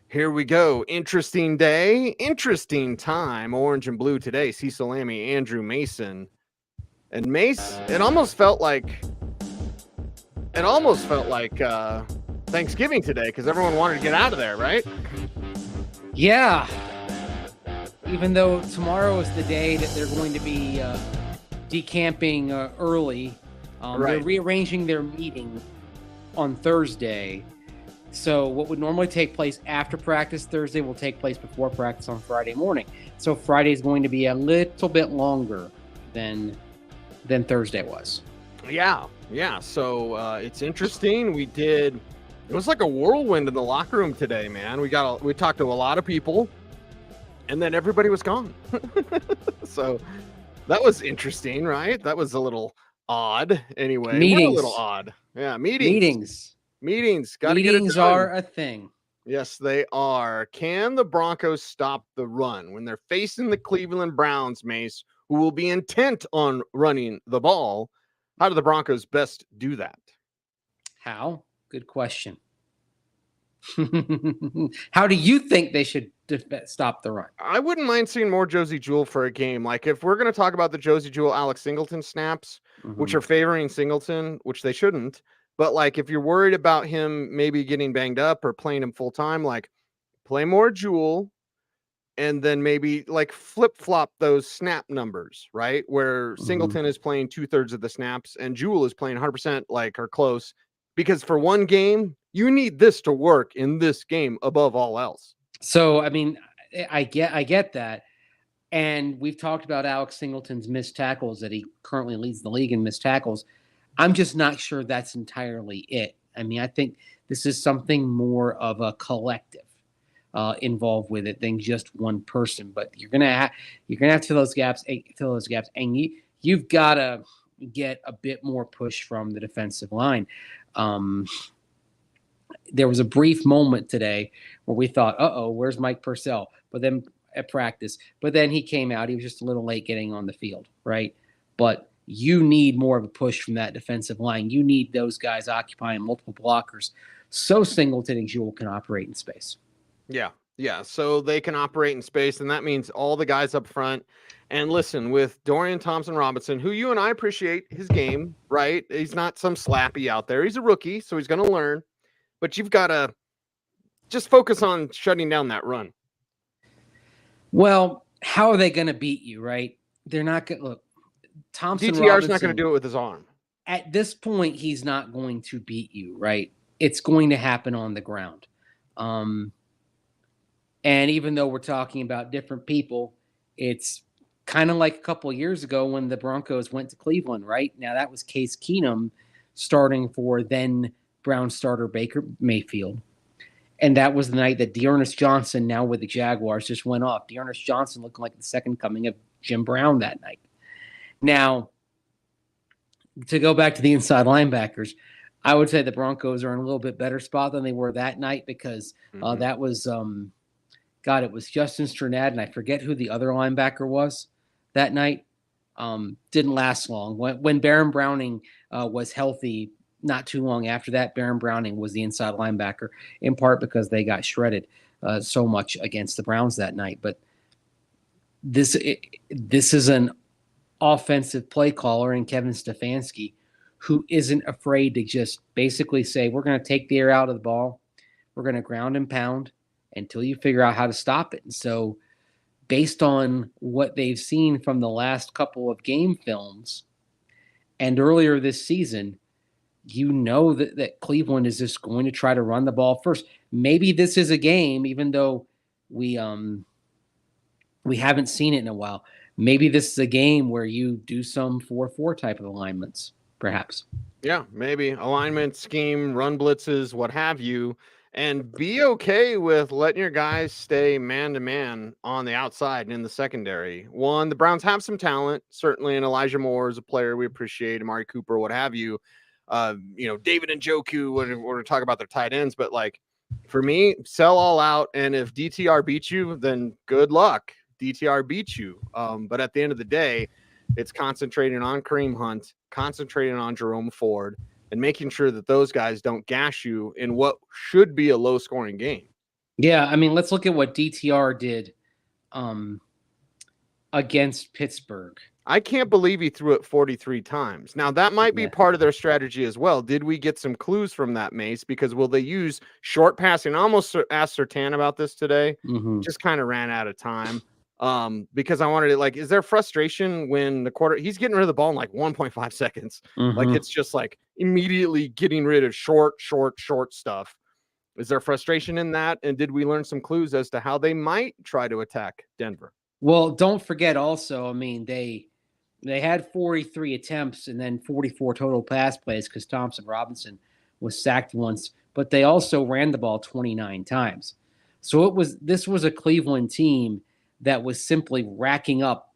Here we go. Interesting day, interesting time. Orange and blue today. Cecil Lammy, Andrew Mason, and Mace. It almost felt like Thanksgiving today because everyone wanted to get out of there, right? Yeah. Even though tomorrow is the day that they're going to be decamping early, they're Right. rearranging their meeting on Thursday. So what would normally take place after practice Thursday will take place before practice on Friday morning. So Friday is going to be a little bit longer than Thursday was. Yeah. So it's interesting. It was like a whirlwind in the locker room today, man. We talked to a lot of people, and then everybody was gone. So that was interesting, right? That was a little odd. Anyway, what a little Meetings. odd. Yeah, meetings. Meetings. Meetings. Got to get it Meetings done. are a thing. Yes, they are. Can the Broncos stop the run when they're facing the Cleveland Browns, Mace, who will be intent on running the ball? How do the Broncos best do that? How? Good question. How do you think they should stop the run? I wouldn't mind seeing more Josie Jewell for a game. Like, if we're going to talk about the Josie Jewell, Alex Singleton snaps, which are favoring Singleton, which they shouldn't, but like, if you're worried about him maybe getting banged up or playing him full time, like, play more Jewell and then maybe like flip flop those snap numbers, right? Where Singleton is playing 2/3 of the snaps and Jewell is playing 100%, like, or close, because for one game, you need this to work in this game above all else. So, I mean, I get that. And we've talked about Alex Singleton's missed tackles, that he currently leads the league in missed tackles. I'm just not sure that's entirely it. I mean, I think this is something more of a collective involved with it than just one person. But you're gonna have to fill those gaps, and you've got to get a bit more push from the defensive line. There was a brief moment today where we thought, where's Mike Purcell? But then at practice, but then he came out. He was just a little late getting on the field, right? But you need more of a push from that defensive line. You need those guys occupying multiple blockers so Singleton and Jewell can operate in space. Yeah. So they can operate in space, and that means all the guys up front. And listen, with Dorian Thompson-Robinson, who you and I appreciate his game, right? He's not some slappy out there. He's a rookie, so he's going to learn. But you've got to just focus on shutting down that run. Well, how are they going to beat you, right? They're not going to look. DTR's not going to do it with his arm. At this point, he's not going to beat you, right? It's going to happen on the ground. And even though we're talking about different people, it's kind of like a couple of years ago when the Broncos went to Cleveland, right? Now that was Case Keenum starting for then Brown starter Baker Mayfield. And that was the night that Dearness Johnson, now with the Jaguars, just went off. Dearness Johnson looking like the second coming of Jim Brown that night. Now, to go back to the inside linebackers, I would say the Broncos are in a little bit better spot than they were that night because that was, it was Justin Strnad, and I forget who the other linebacker was that night. Didn't last long. When Baron Browning was healthy, not too long after that, Baron Browning was the inside linebacker, in part because they got shredded so much against the Browns that night. But this is an offensive play caller in Kevin Stefanski who isn't afraid to just basically say, we're going to take the air out of the ball. We're going to ground and pound until you figure out how to stop it. And so based on what they've seen from the last couple of game films and earlier this season, you know that Cleveland is just going to try to run the ball first. Maybe this is a game, even though we haven't seen it in a while. Maybe this is a game where you do some 4-4 type of alignments, perhaps. Yeah, maybe alignment, scheme, run blitzes, what have you, and be okay with letting your guys stay man-to-man on the outside and in the secondary. One, the Browns have some talent, certainly, and Elijah Moore is a player we appreciate, Amari Cooper, what have you. David Njoku, we're talking about their tight ends, but like for me, sell all out. And if DTR beats you, then good luck. DTR beats you. But at the end of the day, it's concentrating on Kareem Hunt, concentrating on Jerome Ford, and making sure that those guys don't gash you in what should be a low scoring game. Yeah, I mean, let's look at what DTR did um, against Pittsburgh. I can't believe he threw it 43 times. Now, that might be Yeah. part of their strategy as well. Did we get some clues from that, Mace? Because will they use short passing? I almost asked Sertan about this today. Mm-hmm. Just kind of ran out of time. Because I wanted to, like, is there frustration when the quarter he's getting rid of the ball in like 1.5 seconds? Like, Mm-hmm. it's just like immediately getting rid of short stuff. Is there frustration in that? And did we learn some clues as to how they might try to attack Denver? Well, don't forget also, I mean, they had 43 attempts and then 44 total pass plays because Thompson Robinson was sacked once, but they also ran the ball 29 times. So this was a Cleveland team that was simply racking up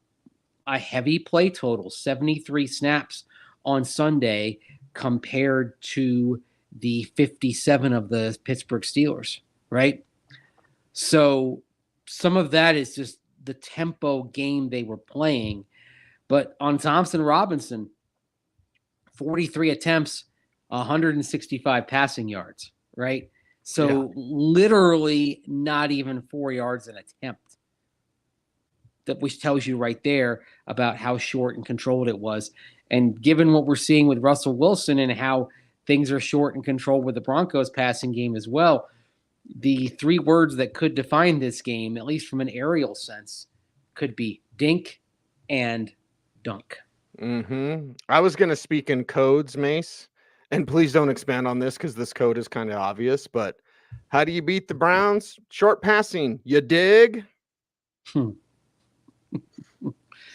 a heavy play total, 73 snaps on Sunday compared to the 57 of the Pittsburgh Steelers, right? So some of that is just the tempo game they were playing. But on Thompson Robinson, 43 attempts, 165 passing yards, right? So literally not even 4 yards an attempt. That which tells you right there about how short and controlled it was. And given what we're seeing with Russell Wilson and how things are short and controlled with the Broncos passing game as well, the three words that could define this game, at least from an aerial sense, could be dink and dunk. I was going to speak in codes, Mace, and please don't expand on this because this code is kind of obvious. But how do you beat the Browns? Short passing, you dig?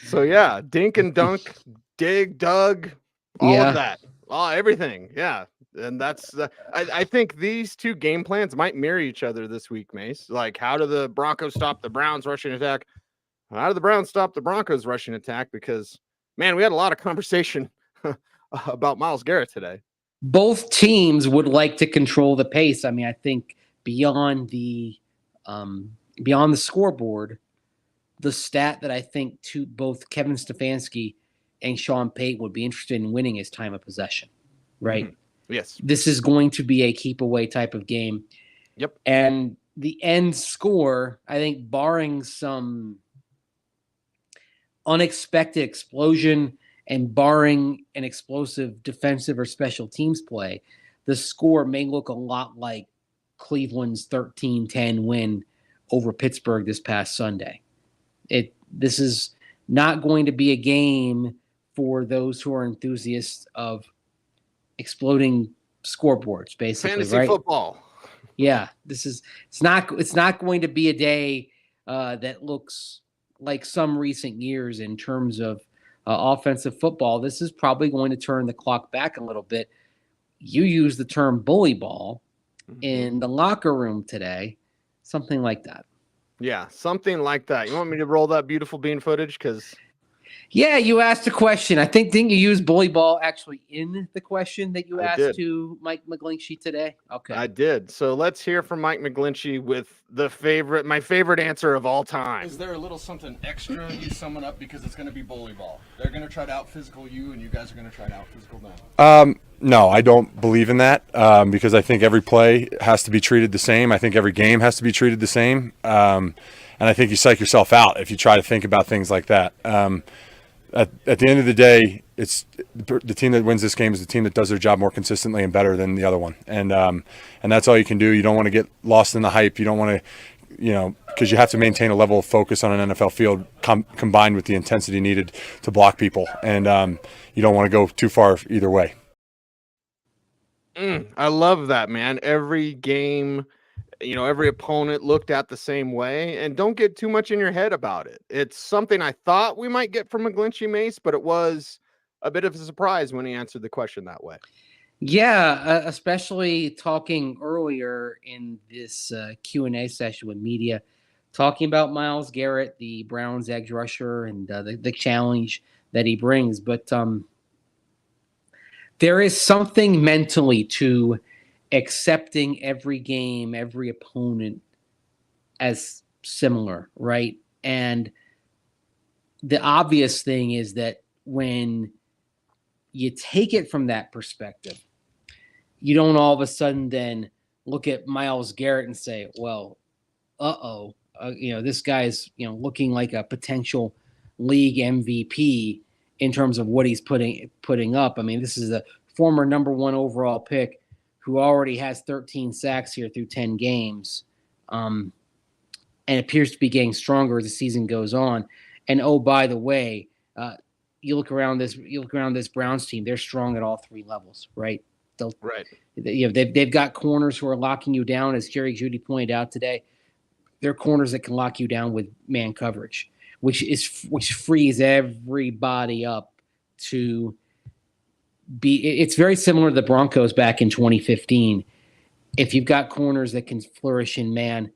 So yeah, dink and dunk, dig, dug, all of that, everything. Yeah, and that's I think these two game plans might mirror each other this week, Mace. Like, how do the Broncos stop the Browns rushing attack? How do the Browns stop the Broncos rushing attack? Because, man, we had a lot of conversation about Myles Garrett today. Both teams would like to control the pace. I mean, I think beyond the scoreboard, the stat that I think to both Kevin Stefanski and Sean Payton would be interested in winning is time of possession, right? Mm-hmm. Yes. This is going to be a keep away type of game. Yep. And the end score, I think, barring some unexpected explosion and barring an explosive defensive or special teams play, the score may look a lot like Cleveland's 13-10 win over Pittsburgh this past Sunday. This is not going to be a game for those who are enthusiasts of exploding scoreboards, basically. Fantasy right? Football. Yeah, it's not going to be a day that looks like some recent years in terms of offensive football. This is probably going to turn the clock back a little bit. You used the term bully ball in the locker room today, something like that. Yeah, something like that. You want me to roll that beautiful bean footage? Because yeah, you asked a question. I think didn't you use bully ball actually in the question that you asked to Mike McGlinchey today? Okay, I did. So let's hear from Mike McGlinchey with my favorite answer of all time. Is there a little something extra you summing up because it's going to be bully ball? They're going to try to out physical you, and you guys are going to try to out physical them. No, I don't believe in that because I think every play has to be treated the same. I think every game has to be treated the same. And I think you psych yourself out if you try to think about things like that. At the end of the day, it's the team that wins this game is the team that does their job more consistently and better than the other one. And that's all you can do. You don't want to get lost in the hype. You don't want to, because you have to maintain a level of focus on an NFL field combined with the intensity needed to block people. And you don't want to go too far either way. I love that, man. Every game, every opponent looked at the same way, and don't get too much in your head about it. It's something I thought we might get from McGlinchey, Mace, but it was a bit of a surprise when he answered the question that way. Yeah, especially talking earlier in this Q&A session with media, talking about Myles Garrett, the Browns edge rusher, and the challenge that he brings. But there is something mentally to accepting every game, every opponent as similar, right? And the obvious thing is that when you take it from that perspective, you don't all of a sudden then look at Myles Garrett and say, well, this guy's, looking like a potential league MVP in terms of what he's putting up. I mean, this is a former number 1 overall pick who already has 13 sacks here through 10 games, and appears to be getting stronger as the season goes on. And oh, by the way, you look around this Browns team; they're strong at all 3 levels, right? Right. They've got corners who are locking you down, as Jerry Jeudy pointed out today. They're corners that can lock you down with man coverage, which frees everybody up to be. It's very similar to the Broncos back in 2015. If you've got corners that can flourish in man,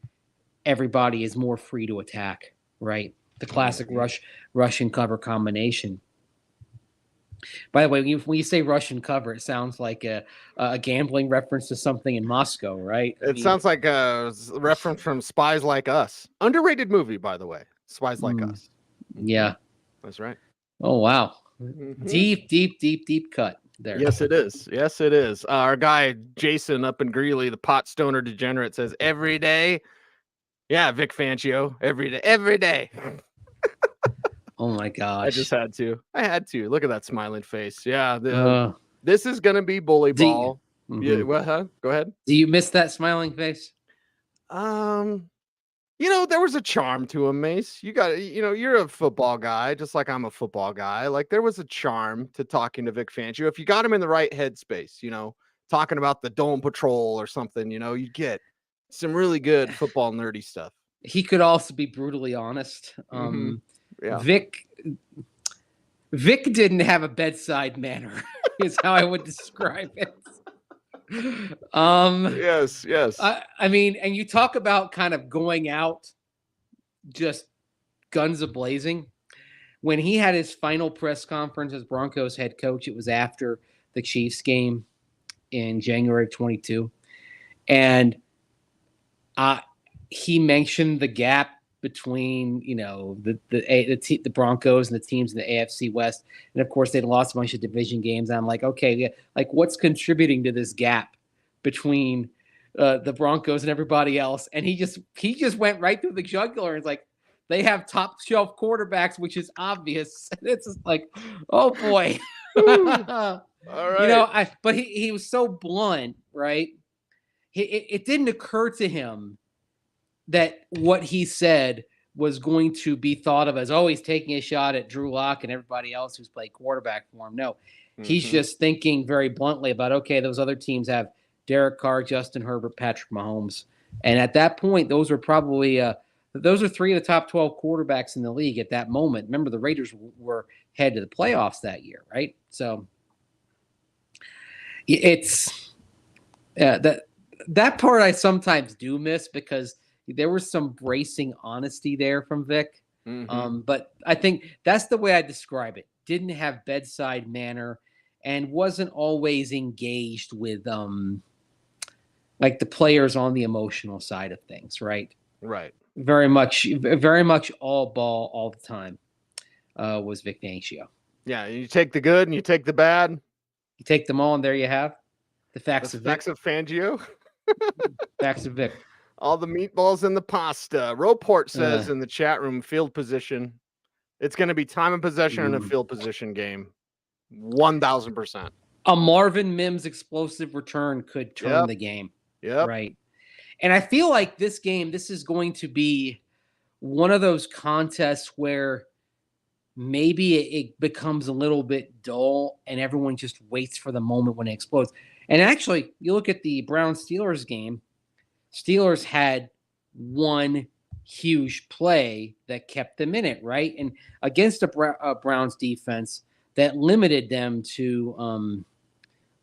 everybody is more free to attack, right? The classic rush and cover combination. By the way, when you say rush and cover, it sounds like a gambling reference to something in Moscow, right? It sounds like a reference from Spies Like Us. Underrated movie, by the way. Spies Like Us. Yeah. That's right. Oh, wow. Mhm. Deep cut there. Yes, it is. Yes, it is. Our guy, Jason, up in Greeley, the pot stoner degenerate, says every day. Yeah, Vic Fangio. Every day. Every day. Oh, my gosh. I just had to. Look at that smiling face. Yeah. This is going to be bully ball. Yeah, Go ahead. Do you miss that smiling face? There was a charm to him, Mace. You're a football guy, just like I'm a football guy. Like, there was a charm to talking to Vic Fangio. If you got him in the right headspace, talking about the Dome Patrol or something, you get some really good football nerdy stuff. He could also be brutally honest. Yeah. Vic didn't have a bedside manner, is how I would describe it. Yes. I mean, and you talk about kind of going out just guns a-blazing. When he had his final press conference as Broncos head coach, it was after the Chiefs game in January of 22. And he mentioned the gap between the Broncos and the teams in the AFC West, and of course they'd lost a bunch of division games. And I'm like, okay, yeah, like what's contributing to this gap between the Broncos and everybody else? And he just went right through the jugular and was like, they have top shelf quarterbacks, which is obvious. It's just like, oh boy. All right. But he was so blunt, right? It didn't occur to him that what he said was going to be thought of as, he's taking a shot at Drew Lock and everybody else who's played quarterback for him. No, he's just thinking very bluntly about, okay, those other teams have Derek Carr, Justin Herbert, Patrick Mahomes. And at that point, those are probably those are 3 of the top 12 quarterbacks in the league at that moment. Remember, the Raiders were head to the playoffs that year, right? So it's that part I sometimes do miss, because there was some bracing honesty there from Vic. But I think that's the way I describe it. Didn't have bedside manner and wasn't always engaged with like the players on the emotional side of things, right? Right. Very much all ball all the time was Vic Fangio. Yeah, you take the good and you take the bad. You take them all, and there you have the facts of Fangio. Facts of Vic. All the meatballs and the pasta. Roport says in the chat room, field position. It's going to be time of possession and a field position game. 1,000%. A Marvin Mims explosive return could turn the game. Yep. Right. And I feel like this is going to be one of those contests where maybe it becomes a little bit dull and everyone just waits for the moment when it explodes. And actually, you look at the Browns-Steelers game, Steelers had one huge play that kept them in it, right? And against a Browns defense that limited them to,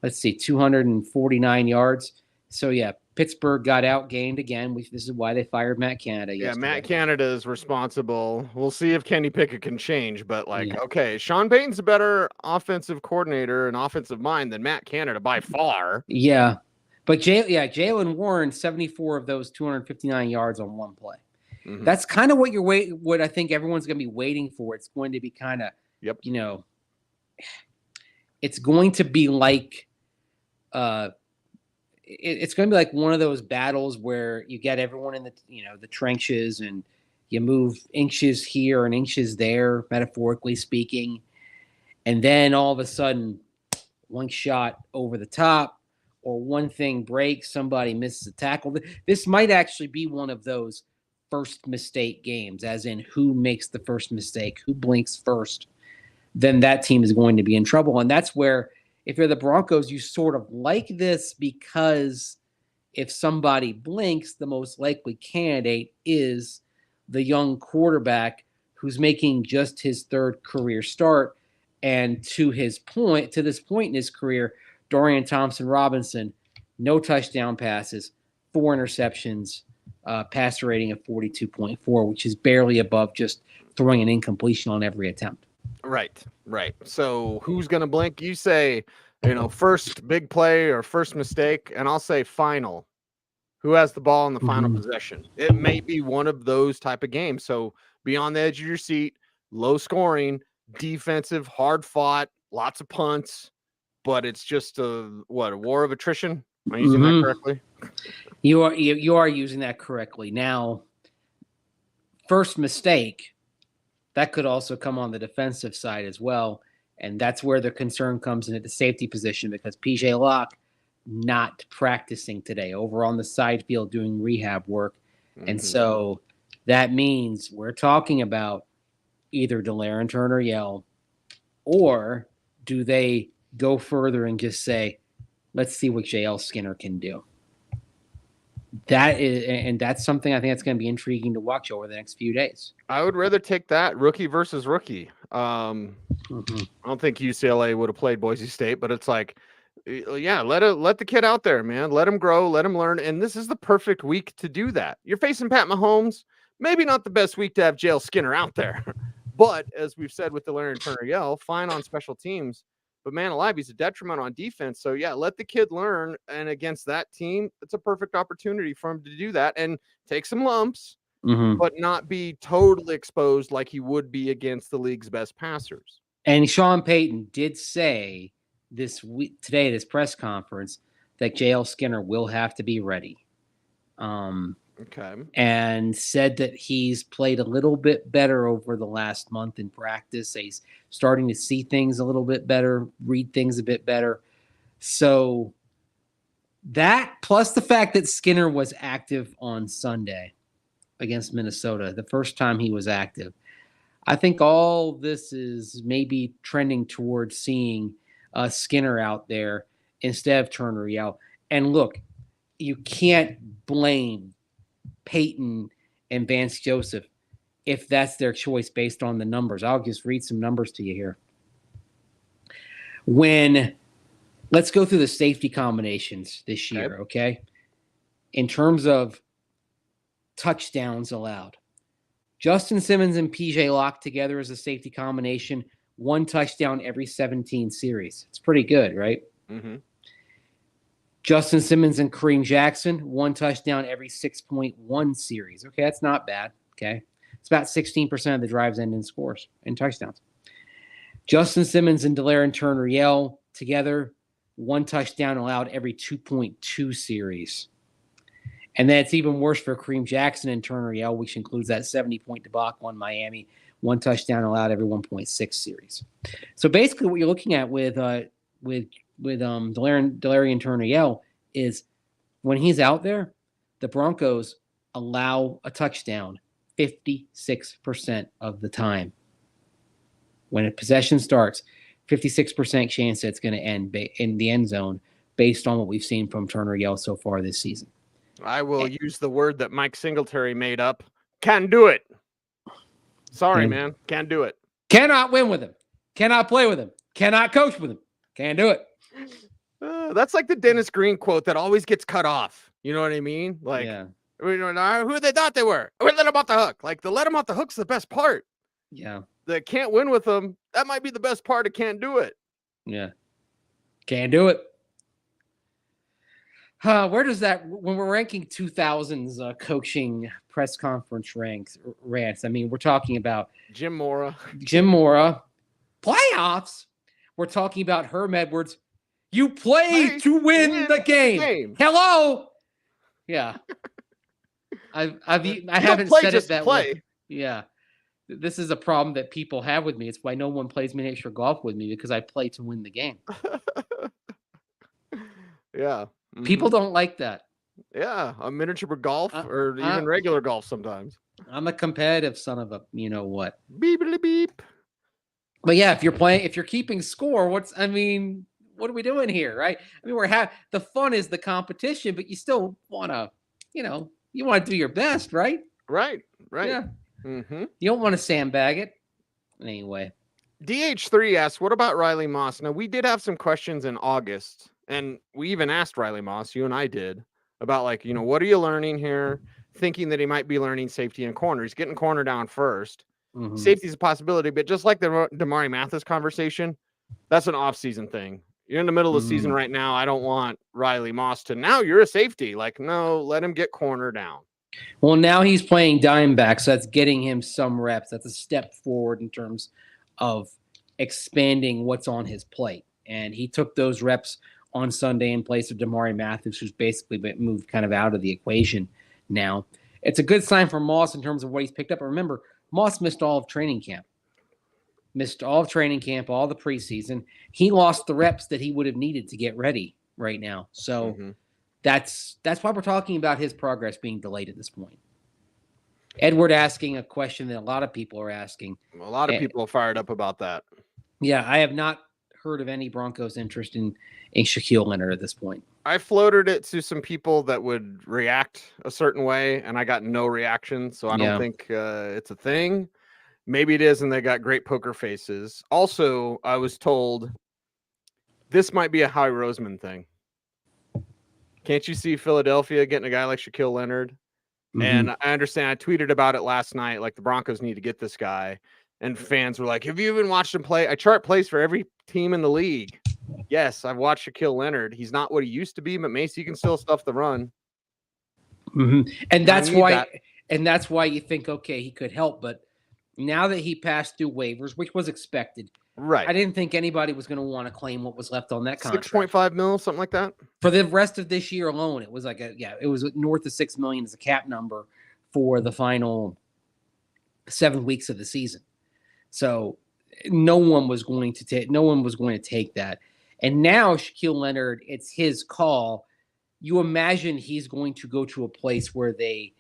249 yards. So, yeah, Pittsburgh got outgained again, which this is why they fired Matt Canada yesterday. Yeah, Matt Canada is responsible. We'll see if Kenny Pickett can change, but okay, Sean Payton's a better offensive coordinator and offensive mind than Matt Canada by far. Yeah. But Jalen Warren, 74 of those 259 yards on one play. Mm-hmm. That's kind of what I think everyone's going to be waiting for. It's going to be kind of, it's going to be like it's going to be like one of those battles where you get everyone in the trenches and you move inches here and inches there, metaphorically speaking. And then all of a sudden, one shot over the top or one thing breaks, somebody misses a tackle. This might actually be one of those first mistake games, as in who makes the first mistake, who blinks first, then that team is going to be in trouble. And that's where, if you're the Broncos, you sort of like this because if somebody blinks, the most likely candidate is the young quarterback who's making just his third career start. And to this point in his career, Dorian Thompson-Robinson, no touchdown passes, 4 interceptions, passer rating of 42.4, which is barely above just throwing an incompletion on every attempt. Right. So who's going to blink? You say, first big play or first mistake, and I'll say final. Who has the ball in the final possession? It may be one of those type of games. So be on the edge of your seat, low scoring, defensive, hard fought, lots of punts, but it's just a war of attrition. Am I using that correctly? You are using that correctly. Now, first mistake, that could also come on the defensive side as well. And that's where the concern comes in at the safety position, because PJ Locke not practicing today, over on the side field doing rehab work. And so that means we're talking about either Delaren Turner-Yell, or do they go further and just say, let's see what JL Skinner can do. That's something I think that's going to be intriguing to watch over the next few days. I would rather take that rookie versus rookie. I don't think UCLA would have played Boise State, but it's like, yeah, let the kid out there, man. Let him grow, let him learn. And this is the perfect week to do that. You're facing Pat Mahomes. Maybe not the best week to have JL Skinner out there. But as we've said with Delaren Turner-Yell, fine on special teams. But man alive, he's a detriment on defense. So yeah, let the kid learn. And against that team, it's a perfect opportunity for him to do that and take some lumps, but not be totally exposed like he would be against the league's best passers. And Sean Payton did say this press conference, that JL Skinner will have to be ready. And said that he's played a little bit better over the last month in practice. He's starting to see things a little bit better, read things a bit better. So that, plus the fact that Skinner was active on Sunday against Minnesota, the first time he was active, I think all this is maybe trending towards seeing Skinner out there instead of Turner-Yell. And look, you can't blame Peyton and Vance Joseph if that's their choice based on the numbers. I'll just read some numbers to you here. Let's go through the safety combinations this year, okay? In terms of touchdowns allowed, Justin Simmons and PJ Locke together as a safety combination, 1 touchdown every 17 series. It's pretty good, right? Justin Simmons and Kareem Jackson, 1 touchdown every 6.1 series. Okay, that's not bad. Okay, it's about 16% of the drives end in scores and touchdowns. Justin Simmons and Delaren Turner-Yell together, 1 touchdown allowed every 2.2 series. And then it's even worse for Kareem Jackson and Turner-Yell, which includes that 70-point debacle on Miami, 1 touchdown allowed every 1.6 series. So basically, what you're looking at with Delaren Turner-Yell is when he's out there, the Broncos allow a touchdown 56% of the time. When a possession starts, 56% chance that it's going to end in the end zone based on what we've seen from Turner-Yell so far this season. I will use the word that Mike Singletary made up. Can do it. Sorry, man. Can't do it. Cannot win with him. Cannot play with him. Cannot coach with him. Can't do it. That's like the Dennis Green quote that always gets cut off. You know what I mean? Like, who they thought they were. We let them off the hook. Like, the let them off the hook's the best part. Yeah. The can't win with them, that might be the best part of can't do it. Yeah. Can't do it. Where does that, when we're ranking 2000s coaching press conference rants, I mean, we're talking about Jim Mora, playoffs. We're talking about Herm Edwards. You play to win the game. Hello. Yeah. I haven't said it that way. Yeah. This is a problem that people have with me. It's why no one plays miniature golf with me, because I play to win the game. Yeah. People don't like that. Yeah, a miniature golf or even regular golf sometimes. I'm a competitive son of a you know what. Beep beep. But yeah, if you're keeping score, what are we doing here, right? I mean, the fun is the competition, but you still want to, you want to do your best, right? Right. Yeah. Mm-hmm. You don't want to sandbag it. Anyway. DH3 asks, what about Riley Moss? Now, we did have some questions in August, and we even asked Riley Moss, you and I did, about what are you learning here? Thinking that he might be learning safety and corner. He's getting corner down first. Mm-hmm. Safety is a possibility, but just like the Damari Mathis conversation, that's an off-season thing. You're in the middle of the season right now. I don't want Riley Moss to, now you're a safety. No, let him get corner down. Well, now he's playing dime back, so that's getting him some reps. That's a step forward in terms of expanding what's on his plate. And he took those reps on Sunday in place of Damari Mathis, who's basically been moved kind of out of the equation now. It's a good sign for Moss in terms of what he's picked up. Remember, Moss missed all of training camp. All the preseason. He lost the reps that he would have needed to get ready right now. So that's why we're talking about his progress being delayed at this point. Edward asking a question that a lot of people are asking. A lot of people are fired up about that. Yeah, I have not heard of any Broncos interest in Shaquille Leonard at this point. I floated it to some people that would react a certain way, and I got no reaction, so I don't think it's a thing. Maybe it is, and they got great poker faces. Also, I was told this might be a Howie Roseman thing. Can't you see Philadelphia getting a guy like Shaquille Leonard? Mm-hmm. And I understand, I tweeted about it last night, the Broncos need to get this guy. And fans were like, have you even watched him play? I chart plays for every team in the league. Yes, I've watched Shaquille Leonard. He's not what he used to be, but Mace, you can still stuff the run. Mm-hmm. And that's why you think, okay, he could help. But now that he passed through waivers, which was expected, right? I didn't think anybody was going to want to claim what was left on that contract. 6.5 mil, something like that. For the rest of this year alone, it was it was north of $6 million as a cap number for the final 7 weeks of the season. So no one was going to take that. And now Shaquille Leonard, it's his call. You imagine he's going to go to a place where they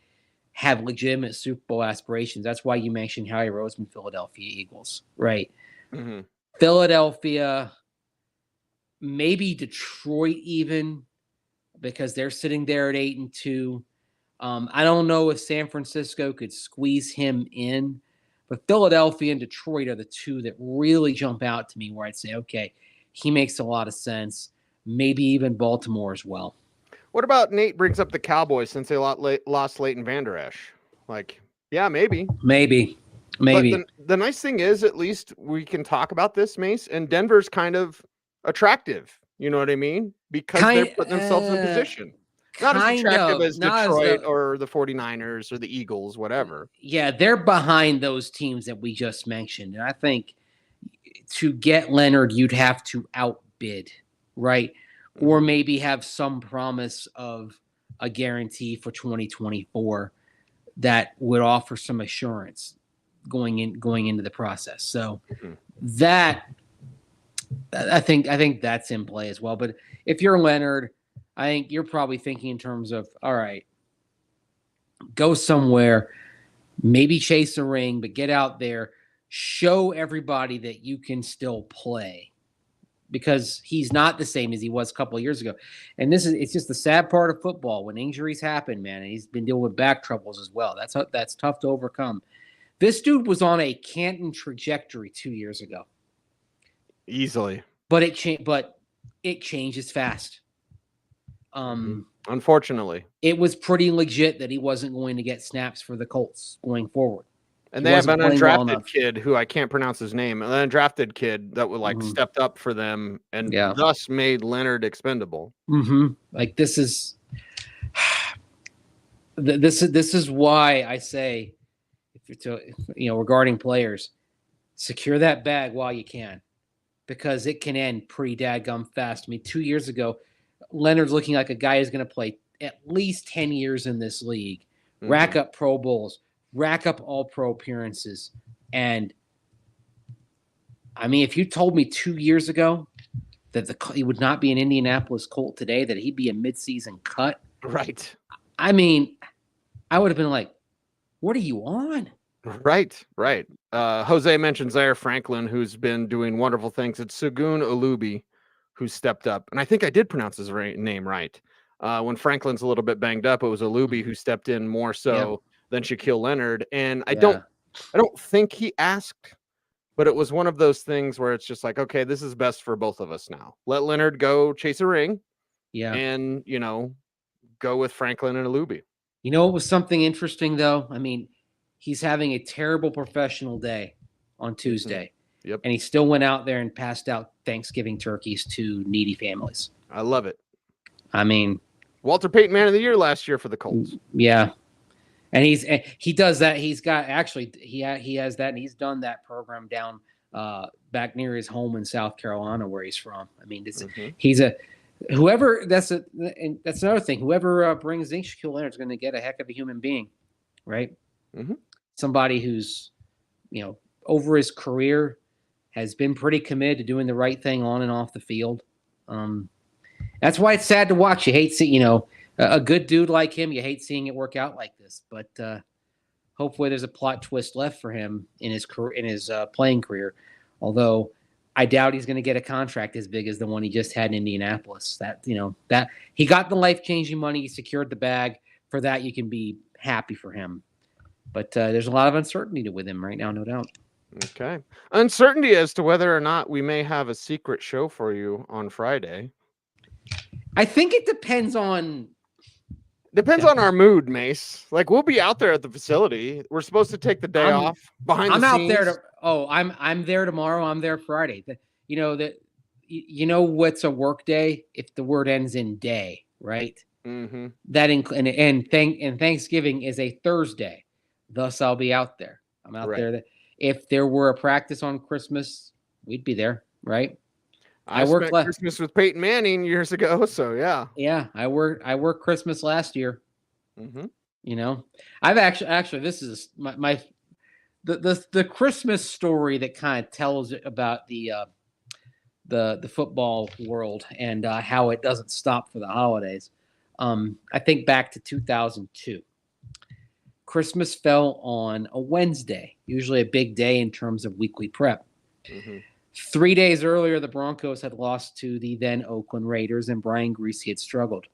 have legitimate Super Bowl aspirations. That's why you mentioned Howie Roseman, Philadelphia Eagles, right? Mm-hmm. Philadelphia, maybe Detroit even, because they're sitting there at 8-2. I don't know if San Francisco could squeeze him in, but Philadelphia and Detroit are the two that really jump out to me where I'd say, okay, he makes a lot of sense. Maybe even Baltimore as well. What about Nate brings up the Cowboys since they lost Leighton Vander Esch? Yeah, maybe. Maybe. But the nice thing is, at least we can talk about this, Mace, and Denver's kind of attractive. You know what I mean? Because they're putting themselves in position. Not as attractive as Detroit or the 49ers or the Eagles, whatever. Yeah, they're behind those teams that we just mentioned. And I think to get Leonard, you'd have to outbid, right? Or maybe have some promise of a guarantee for 2024 that would offer some assurance going into the process. So that I think that's in play as well. But if you're Leonard, I think you're probably thinking in terms of, all right, go somewhere, maybe chase a ring, but get out there, show everybody that you can still play, because he's not the same as he was a couple of years ago. And it's just the sad part of football when injuries happen, man. And he's been dealing with back troubles as well. That's tough to overcome. This dude was on a Canton trajectory 2 years ago. Easily. But it changes fast. Unfortunately, it was pretty legit that he wasn't going to get snaps for the Colts going forward. And they have an undrafted kid who I can't pronounce his name, an undrafted kid that would stepped up for them and thus made Leonard expendable. This is why I say, if regarding players, secure that bag while you can. because it can end pretty dadgum fast. I mean, 2 years ago, Leonard's looking like a guy who's going to play at least 10 years in this league, rack up Pro Bowls, rack up all-pro appearances. And, I mean, if you told me 2 years ago that he would not be an Indianapolis Colt today, that he'd be a midseason cut. Right. I mean, I would have been like, what are you on? Right. Jose mentions there Franklin, who's been doing wonderful things. It's Segun Olubi who stepped up. And I think I did pronounce his name right. When Franklin's a little bit banged up, it was Olubi who stepped in more so than Shaquille Leonard. And I don't think he asked, but it was one of those things where it's just like, okay, this is best for both of us now. Let Leonard go chase a ring. Yeah. And, go with Franklin and Olubi. You know, it was something interesting, though. I mean, he's having a terrible professional day on Tuesday. Yep. And he still went out there and passed out Thanksgiving turkeys to needy families. I love it. I mean, Walter Payton Man of the Year last year for the Colts. Yeah. And he does that. He's got he has that, and he's done that program down back near his home in South Carolina where he's from. I mean, he's that's another thing. Whoever brings in Shaquille Leonard's going to get a heck of a human being, right? Mm-hmm. Somebody who's, over his career has been pretty committed to doing the right thing on and off the field. That's why it's sad to watch. You hate seeing, a good dude like him. You hate seeing it work out like this. But hopefully, there's a plot twist left for him in his career, in his playing career. Although I doubt he's going to get a contract as big as the one he just had in Indianapolis. That he got the life-changing money, he secured the bag. For that, you can be happy for him. But there's a lot of uncertainty with him right now, no doubt. Okay. Uncertainty as to whether or not we may have a secret show for you on Friday. I think it depends on our mood, Mace. Like, we'll be out there at the facility. We're supposed to take the day off behind the scenes. I'm there tomorrow. I'm there Friday. What's a work day if the word ends in day, right? Mm-hmm. And Thanksgiving is a Thursday. Thus, I'll be out there. I'm out there. If there were a practice on Christmas, we'd be there, right? I worked Christmas with Peyton Manning years ago, so yeah. Yeah, I worked Christmas last year. Mm-hmm. I've actually this is the Christmas story that kind of tells about the football world and how it doesn't stop for the holidays. I think back to 2002. Christmas fell on a Wednesday, usually a big day in terms of weekly prep. Mm-hmm. 3 days earlier, the Broncos had lost to the then Oakland Raiders, and Brian Griese had struggled.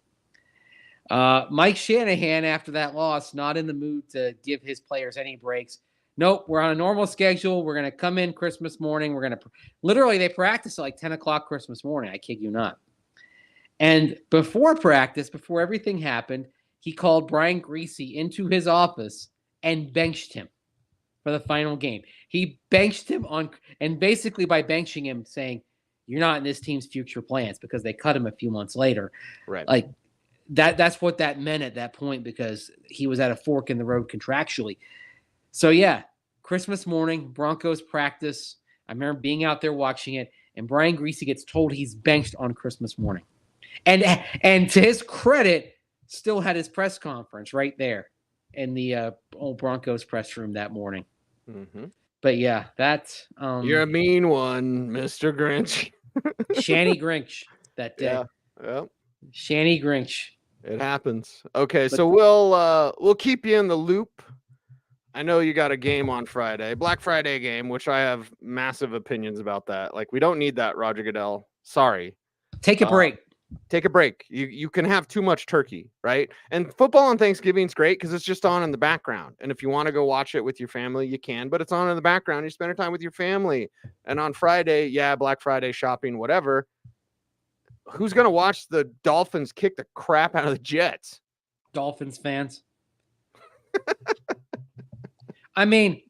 Mike Shanahan, after that loss, not in the mood to give his players any breaks. Nope, we're on a normal schedule. We're going to come in Christmas morning. Literally, they practice at like 10 o'clock Christmas morning. I kid you not. And before practice, before everything happened, he called Brian Griese into his office and benched him for the final game. He benched him and basically by benching him saying, you're not in this team's future plans, because they cut him a few months later. Right. Like that's what that meant at that point, because he was at a fork in the road contractually. So yeah, Christmas morning, Broncos practice. I remember being out there watching it, and Brian Griese gets told he's benched on Christmas morning. And to his credit, still had his press conference right there in the old Broncos press room that morning. Mm-hmm. But yeah, that's you're a mean one, Mr. Grinch. Shanny Grinch that day. Yeah. Shanny Grinch. It happens. Okay, so we'll keep you in the loop. I know you got a game on Friday, Black Friday game, which I have massive opinions about that. Like, we don't need that, Roger Goodell. Sorry. Take a break. Take a break. You can have too much turkey, right? And football on Thanksgiving is great because it's just on in the background. And if you want to go watch it with your family, you can, but it's on in the background. You spend time with your family. And on Friday, Black Friday shopping, whatever. Who's going to watch the Dolphins kick the crap out of the Jets? Dolphins fans. I mean,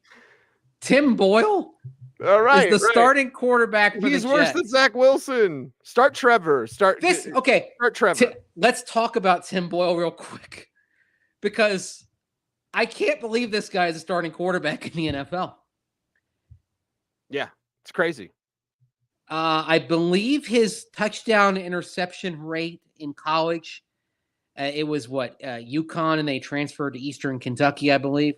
Tim Boyle is the starting quarterback for He's the worse Jets. than Zach Wilson. Start Trevor. Start Trevor. Let's talk about Tim Boyle real quick, because I can't believe this guy is a starting quarterback in the NFL. Yeah, it's crazy. I believe his touchdown interception rate in college, it was UConn, and they transferred to Eastern Kentucky, I believe.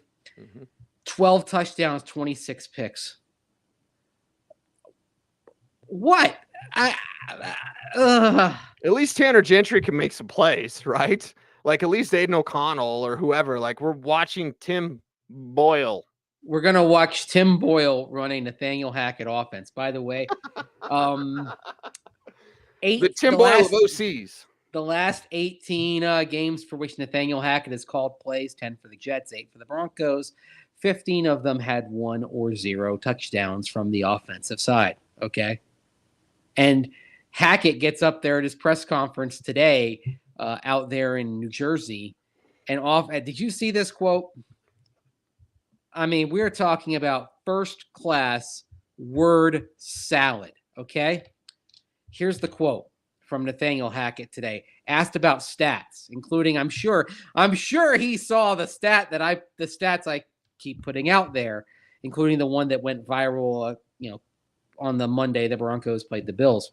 12 touchdowns, 26 picks. What? At least Tanner Gentry can make some plays, right? Like at least Aiden O'Connell or whoever. Like we're watching Tim Boyle. We're going to watch Tim Boyle run a Nathaniel Hackett offense. By the way, The Tim Boyle of OCs. The last 18 games for which Nathaniel Hackett has called plays, 10 for the Jets, 8 for the Broncos. 15 of them had 1 or 0 touchdowns from the offensive side. Okay. And Hackett gets up there at his press conference today out there in New Jersey and did you see this quote? I mean, we're talking about first class word salad. Okay. Here's the quote from Nathaniel Hackett today, asked about stats, including, I'm sure he saw the stats I keep putting out there, including the one that went viral, on the Monday the Broncos played the Bills.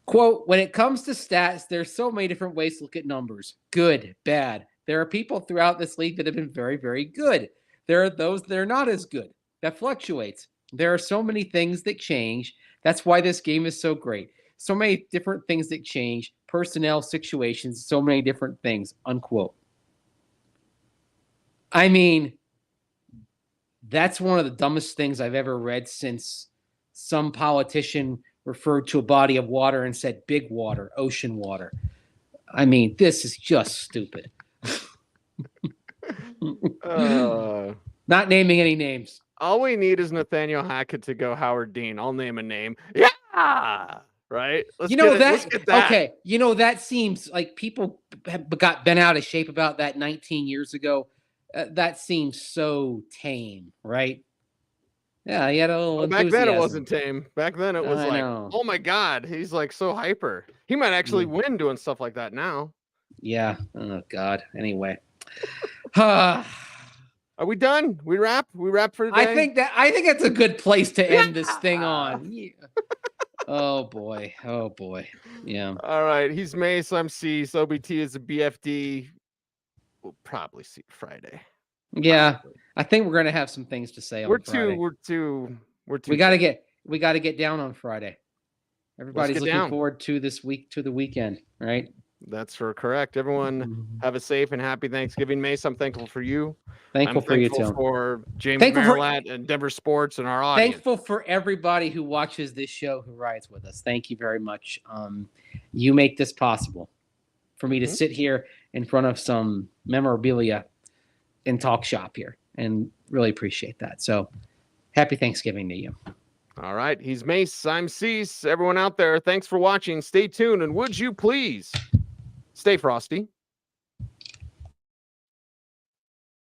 Quote, when it comes to stats, there's so many different ways to look at numbers. Good, bad. There are people throughout this league that have been very, very good. There are those that are not as good. That fluctuates. There are so many things that change. That's why this game is so great. So many different things that change. Personnel, situations, so many different things, unquote. I mean, that's one of the dumbest things I've ever read since some politician referred to a body of water and said big water, ocean water. I mean, this is just stupid. Not naming any names. All we need is Nathaniel Hackett to go Howard Dean. I'll name a name. Yeah. Right. Let's get that. Okay. That seems like people have got bent out of shape about that 19 years ago. That seems so tame, right? Yeah, he had a little back then it wasn't tame. Back then it was know. Oh my God, he's like so hyper. He might actually win doing stuff like that now. Yeah. Oh God. Anyway. Are we done? We wrap for today? I think that's a good place to end this thing on. Yeah. Oh boy. Yeah. All right. He's Mace. I'm Cease. OBT is a BFD. We'll probably see Friday. Yeah. Probably. I think we're gonna have some things to say on Friday. We're too. We gotta get down on Friday. Everybody's looking forward to this week, to the weekend, right? That's correct. Everyone have a safe and happy Thanksgiving, Mace. I'm thankful for you. Thankful for you too. For James Merrillat and Denver Sports and our audience. Thankful for everybody who watches this show, who rides with us. Thank you very much. You make this possible for me to sit here in front of some memorabilia and talk shop here, and really appreciate that. So happy Thanksgiving to you. All right. He's Mace. I'm Cease. Everyone out there, thanks for watching. Stay tuned. And would you please stay frosty,